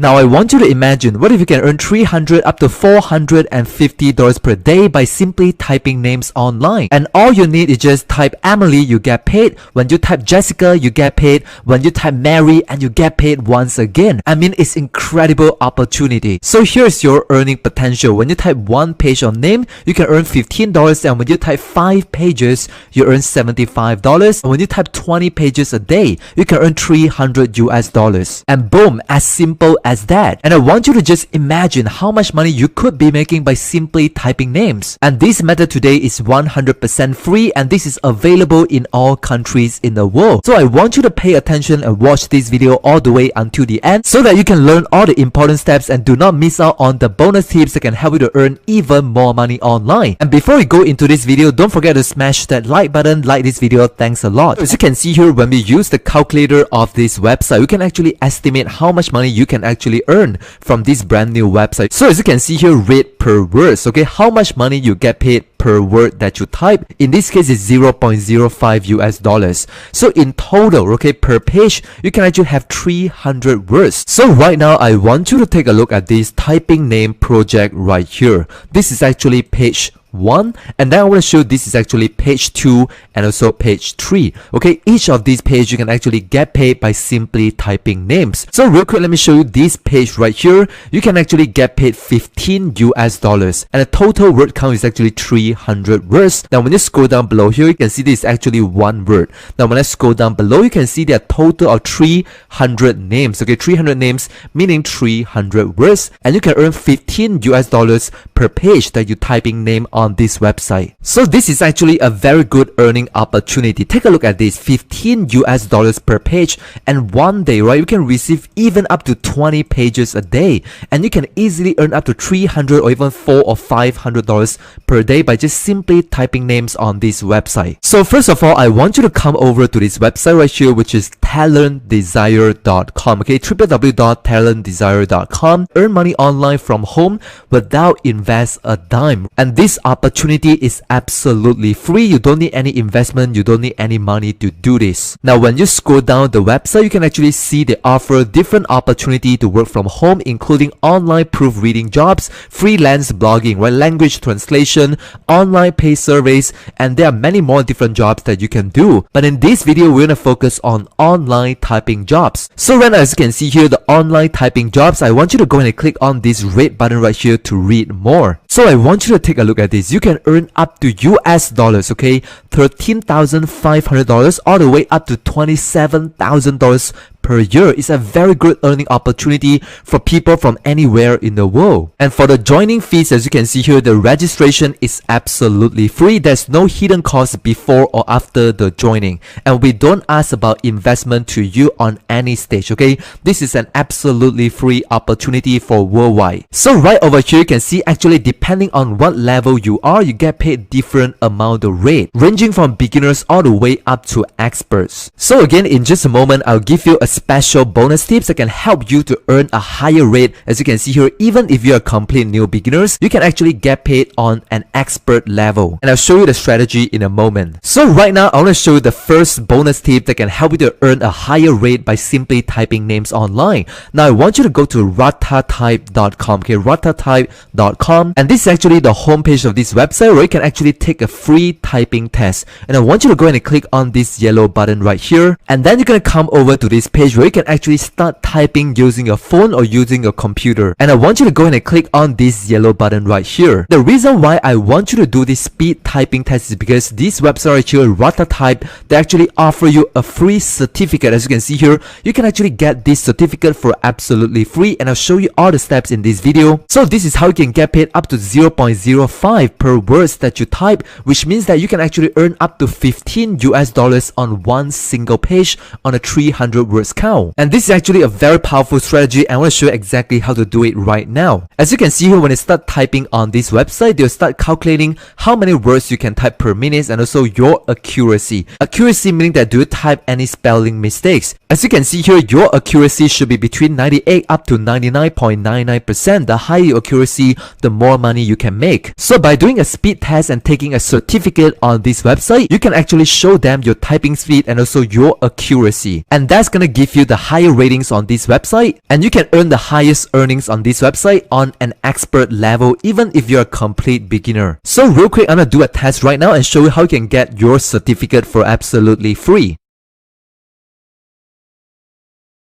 Now I want you to imagine, what if you can earn $300 up to $450 per day by simply typing names online? And all you need is just type Emily, you get paid. When you type Jessica, you get paid. When you type Mary, and you get paid once again. I mean, it's incredible opportunity. So here's your earning potential. When you type one page of name, you can earn $15, and when you type 5 pages, you earn $75. And when you type 20 pages a day, you can earn $300. And boom, as simple as that. And I want you to just imagine how much money you could be making by simply typing names. And this method today is 100% free, and this is available in all countries in the world. So I want you to pay attention and watch this video all the way until the end so that you can learn all the important steps and do not miss out on the bonus tips that can help you to earn even more money online. And before we go into this video, don't forget to smash that like button, like this video, thanks a lot. As you can see here, when we use the calculator of this website, we can actually estimate how much money you can actually earn from this brand new website. So as you can see here, rate per words, okay, how much money you get paid per word that you type. In this case, it's $0.05. So in total, okay, per page, you can actually have 300 words. So right now, I want you to take a look at this typing name project right here. This is actually page 1, and then I want to show you this is actually page 2 and also page 3. Okay, each of these pages you can actually get paid by simply typing names. So real quick, let me show you this page right here. You can actually get paid $15, and the total word count is actually 300 words. Now when you scroll down below here, you can see this is actually one word. Now when I scroll down below, you can see there are total of 300 names. Okay, 300 names meaning 300 words, and you can earn $15 per page that you typing name on this website. So this is actually a very good earning opportunity. Take a look at this, $15 per page, and one day, right, you can receive even up to 20 pages a day, and you can easily earn up to $300 or even $400 or $500 per day by just simply typing names on this website. So first of all, I want you to come over to this website right here, which is talentdesire.com. okay, www.talentdesire.com. Earn money online from home without invest a dime, and this opportunity is absolutely free. You don't need any investment, you don't need any money to do this. Now when you scroll down the website, you can actually see they offer different opportunity to work from home, including online proofreading jobs, freelance blogging, right, language translation, online pay surveys, and there are many more different jobs that you can do. But in this video, we're gonna focus on online typing jobs. So right now, as you can see here, the online typing jobs, I want you to go and click on this red button right here to read more. So I want you to take a look at this. You can earn up to US dollars, okay, $13,500 all the way up to $27,000 per year. It's a very good earning opportunity for people from anywhere in the world. And for the joining fees, as you can see here, the registration is absolutely free. There's no hidden cost before or after the joining, and we don't ask about investment to you on any stage. Okay, this is an absolutely free opportunity for worldwide. So right over here, you can see actually depending on what level you are, you get paid different amount of rate, ranging from beginners all the way up to experts. So again, in just a moment, I'll give you a special bonus tips that can help you to earn a higher rate. As you can see here, even if you're a complete new beginners, you can actually get paid on an expert level. And I'll show you the strategy in a moment. So right now, I want to show you the first bonus tip that can help you to earn a higher rate by simply typing names online. Now I want you to go to ratatype.com, okay, ratatype.com, and this is actually the homepage of this website where you can actually take a free typing test. And I want you to go ahead and click on this yellow button right here, and then you're gonna come over to this page where you can actually start typing using your phone or using your computer. And I want you to go ahead and click on this yellow button right here. The reason why I want you to do this speed typing test is because this website right here, Ratatype, they actually offer you a free certificate. As you can see here, you can actually get this certificate for absolutely free, and I'll show you all the steps in this video. So this is how you can get paid up to $0.05 per words that you type, which means that you can actually earn up to $15 on one single page on a 300 words count. And this is actually a very powerful strategy, and I want to show you exactly how to do it right now. As you can see here, when you start typing on this website, they'll start calculating how many words you can type per minute and also your accuracy. Accuracy meaning that do you type any spelling mistakes. As you can see here, your accuracy should be between 98 up to 99.99%. The higher your accuracy, the more money you can make. So by doing a speed test and taking a certificate on this website, you can actually show them your typing speed and also your accuracy. And that's gonna give give you the higher ratings on this website, and you can earn the highest earnings on this website on an expert level even if you're a complete beginner. So real quick, I'm gonna do a test right now and show you how you can get your certificate for absolutely free.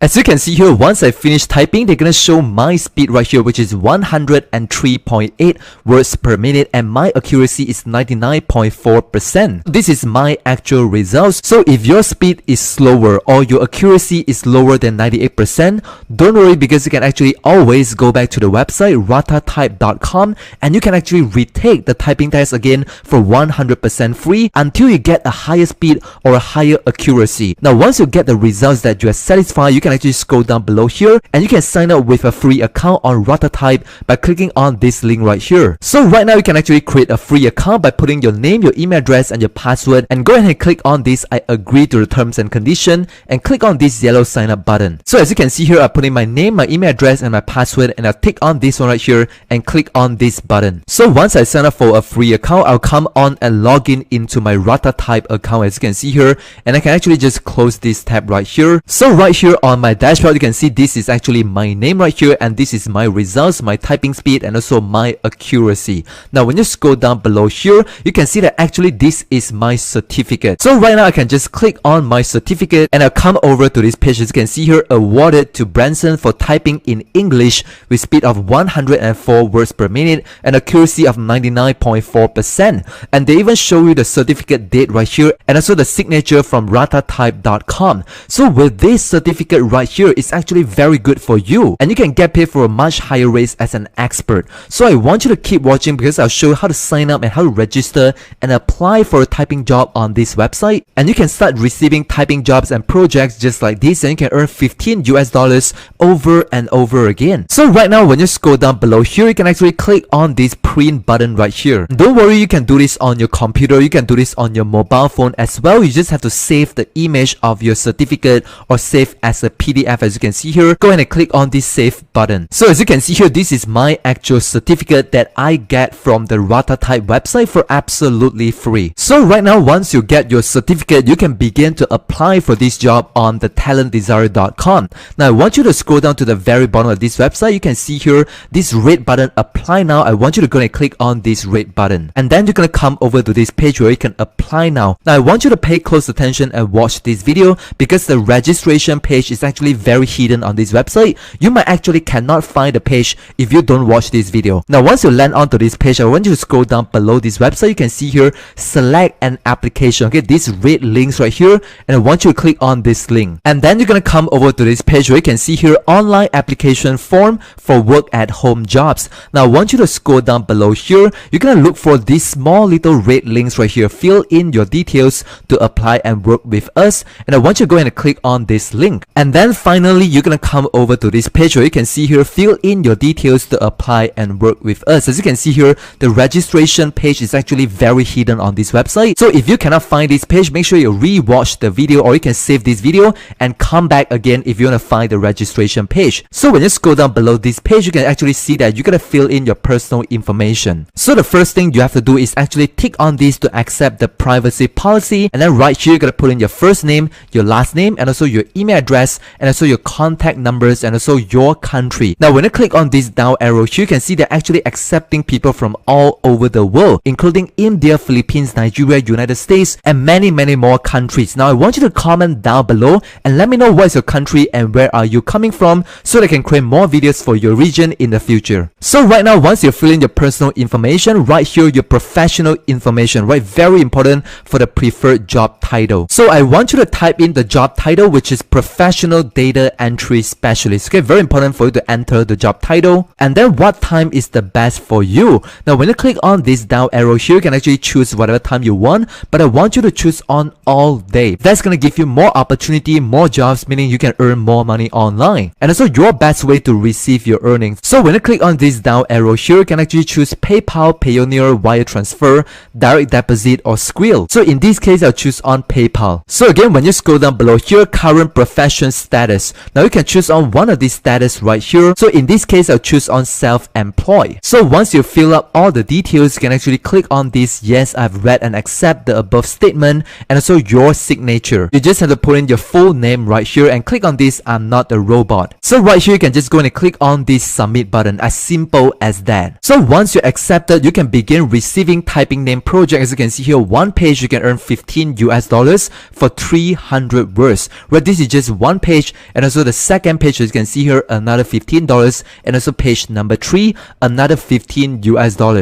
As you can see here, once I finish typing, they're gonna show my speed right here, which is 103.8 words per minute, and my accuracy is 99.4%. This is my actual results. So if your speed is slower or your accuracy is lower than 98%, don't worry, because you can actually always go back to the website ratatype.com and you can actually retake the typing test again for 100% free until you get a higher speed or a higher accuracy. Now, once you get the results that you are satisfied, you can actually scroll down below here and you can sign up with a free account on Ratatype by clicking on this link right here. So right now you can actually create a free account by putting your name, your email address and your password, and go ahead and click on this I agree to the terms and condition and click on this yellow sign up button. So as you can see here, I put in my name, my email address and my password, and I'll tick on this one right here and click on this button. So once I sign up for a free account, I'll come on and log in into my Ratatype account, as you can see here, and I can actually just close this tab right here. So right here on my dashboard, you can see this is actually my name right here, and this is my results, my typing speed, and also my accuracy. Now when you scroll down below here, you can see that actually this is my certificate. So right now I can just click on my certificate and I'll come over to this page. As you can see here, awarded to Branson for typing in English with speed of 104 words per minute and accuracy of 99.4%. And they even show you the certificate date right here and also the signature from ratatype.com. So with this certificate right here, it's actually very good for you and you can get paid for a much higher rate as an expert. So I want you to keep watching because I'll show you how to sign up and how to register and apply for a typing job on this website, and you can start receiving typing jobs and projects just like this, and you can earn $15 over and over again. So right now when you scroll down below here, you can actually click on this print button right here. Don't worry, you can do this on your computer, you can do this on your mobile phone as well. You just have to save the image of your certificate or save as a PDF. As you can see here, go ahead and click on this save button. So as you can see here, this is my actual certificate that I get from the Ratatype website for absolutely free. So right now, once you get your certificate, you can begin to apply for this job on the talentdesire.com. Now I want you to scroll down to the very bottom of this website. You can see here this red button, apply now. I want you to go and click on this red button, and then you're gonna come over to this page where you can apply now. Now I want you to pay close attention and watch this video because the registration page is actually very hidden on this website. You might actually cannot find the page if you don't watch this video. Now once you land onto this page, I want you to scroll down below this website. You can see here select an application. Okay, these red links right here, and I want you to click on this link, and then you're gonna come over to this page where you can see here online application form for work at home jobs. Now I want you to scroll down below here. You're gonna look for these small little red links right here. Fill in your details to apply and work with us, and I want you to go ahead and click on this link, and then finally you're gonna come over to this page where you can see here fill in your details to apply and work with us. As you can see here, the registration page is actually very hidden on this website. So if you cannot find this page, make sure you re-watch the video, or you can save this video and come back again if you want to find the registration page. So when you scroll down below this page, you can actually see that you gotta fill in your personal information. So the first thing you have to do is actually tick on this to accept the privacy policy, and then right here you gotta put in your first name, your last name, and also your email address, and also your contact numbers, and also your country. Now when you click on this down arrow here, you can see they're actually accepting people from all over the world, including India, Philippines, Nigeria, United States, and many more countries. Now I want you to comment down below and let me know what is your country and where are you coming from, so that I can create more videos for your region in the future. So right now, once you fill in your personal information, right here your professional information, right, very important for the preferred job title. So I want you to type in the job title, which is professional data entry specialist. Okay, very important for you to enter the job title, and then what time is the best for you. Now when you click on this down arrow here, you can actually choose whatever time you want, but I want you to choose on all day. That's gonna give you more opportunity, more jobs, meaning you can earn more money online, and also your best way to receive your earnings. So when you click on this down arrow here, you can actually choose PayPal, Payoneer, wire transfer, direct deposit, or Skrill. So in this case, I'll choose on PayPal. So again, when you scroll down below here, current profession status. Now you can choose on one of these status right here. So in this case, I'll choose on self-employed. So once you fill up all the details, you can actually click on this yes, I've read and accept the above statement, and also your signature. You just have to put in your full name right here and click on this I'm not a robot. So right here you can just go and click on this submit button, as simple as that. So once you're accepted, you can begin receiving typing name project. As you can see here, one page you can earn $15 for 300 words. Right, this is just one page, and also the second page, as you can see here, another $15, and also page number 3, another $15.